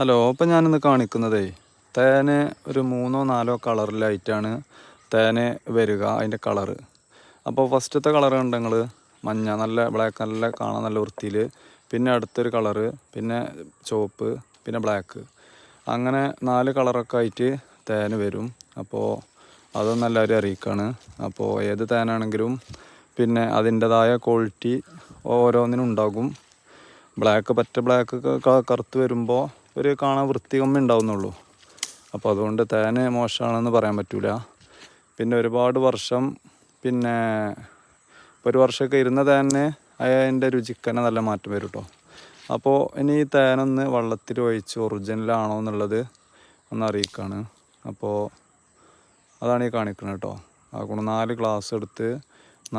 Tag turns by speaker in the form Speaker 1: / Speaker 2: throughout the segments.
Speaker 1: Hello, അപ്പം ഞാനിന്ന് കാണിക്കുന്നതേ തേന് ഒരു 3-4 കളറിലായിട്ടാണ് തേന് വരിക. അതിൻ്റെ കളറ് അപ്പോൾ ഫസ്റ്റത്തെ കളർ കണ്ടെങ്കിൽ മഞ്ഞ, നല്ല ബ്ലാക്ക്, നല്ല കാണാൻ നല്ല വൃത്തിയിൽ. പിന്നെ അടുത്തൊരു കളറ്, പിന്നെ ചുവപ്പ്, പിന്നെ ബ്ലാക്ക്, അങ്ങനെ 4 കളറൊക്കെ ആയിട്ട് തേന് വരും. അപ്പോൾ അതൊന്നും എല്ലാവരും അറിയിക്കുകയാണ്. അപ്പോൾ ഏത് തേനാണെങ്കിലും പിന്നെ അതിൻ്റെതായ ക്വാളിറ്റി ഓരോന്നിനും ഉണ്ടാകും. ബ്ലാക്ക് കറുത്ത് വരുമ്പോൾ ഒരു കാണാൻ വൃത്തി കമ്മി ഉണ്ടാവുന്നുള്ളൂ. അപ്പോൾ അതുകൊണ്ട് തേന് മോശമാണെന്ന് പറയാൻ പറ്റില്ല. പിന്നെ ഒരുപാട് വർഷം, പിന്നെ ഒരു വർഷമൊക്കെ ഇരുന്ന തേന് അതിൻ്റെ രുചിക്കന്നെ നല്ല മാറ്റം വരും കേട്ടോ. അപ്പോൾ ഇനി ഈ തേനൊന്ന് വെള്ളത്തിൽ ഒഴിച്ച് ഒറിജിനലാണോ എന്നുള്ളത് ഒന്ന് അറിയിക്കുകയാണ്. അപ്പോൾ അതാണ് ഈ കാണിക്കുന്നത് കേട്ടോ. അതുകൊണ്ട് 4 ഗ്ലാസ് എടുത്ത്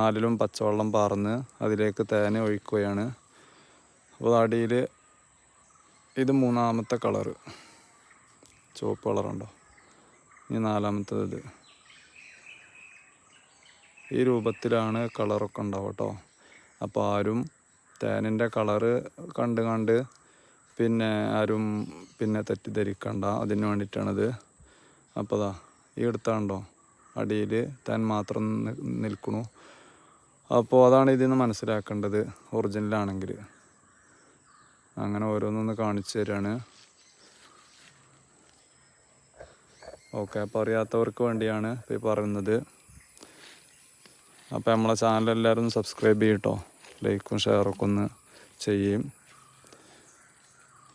Speaker 1: 4ലും പച്ചവെള്ളം പാർന്ന് അതിലേക്ക് തേന് ഒഴിക്കുകയാണ്. അപ്പോൾ അടിയിൽ ഇത് 3-ാമത്തെ കളറ്, ചുവപ്പ് കളറുണ്ടോ. ഇനി 4ാമത്തേത് ഇത്. ഈ രൂപത്തിലാണ് കളറൊക്കെ ഉണ്ടാവും കേട്ടോ. അപ്പോൾ ആരും തേനിൻ്റെ കളറ് കണ്ട് പിന്നെ ആരും പിന്നെ തെറ്റിദ്ധരിക്കണ്ട. അതിന് വേണ്ടിയിട്ടാണിത്. അപ്പോൾ ഈ എടുത്താണ്ടോ അടിയിൽ തേൻ മാത്രം നിൽക്കണു. അപ്പോൾ അതാണ് ഇതിൽ നിന്ന് മനസ്സിലാക്കേണ്ടത് ഒറിജിനലാണെങ്കിൽ. അങ്ങനെ ഓരോന്നൊന്ന് കാണിച്ചു തരാണ്. ഓക്കെ, അപ്പോൾ അറിയാത്തവർക്ക് വേണ്ടിയാണ് ഈ പറയുന്നത്. അപ്പോൾ നമ്മളെ ചാനൽ എല്ലാവരും ഒന്ന് സബ്സ്ക്രൈബ് ചെയ്യട്ടോ. ലൈക്കും ഷെയറൊക്കെ ഒന്ന് ചെയ്യും.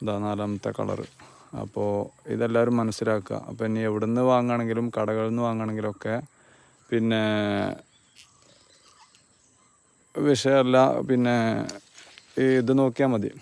Speaker 1: ഇതാ 4ാമത്തെ കളറ്. അപ്പോൾ ഇതെല്ലാവരും മനസ്സിലാക്കുക. അപ്പോൾ ഇനി എവിടെ നിന്ന് വാങ്ങുകയാണെങ്കിലും കടകളിൽ നിന്ന് വാങ്ങുകയാണെങ്കിലൊക്കെ പിന്നെ വിഷയമല്ല, പിന്നെ ഇത് നോക്കിയാൽ മതി.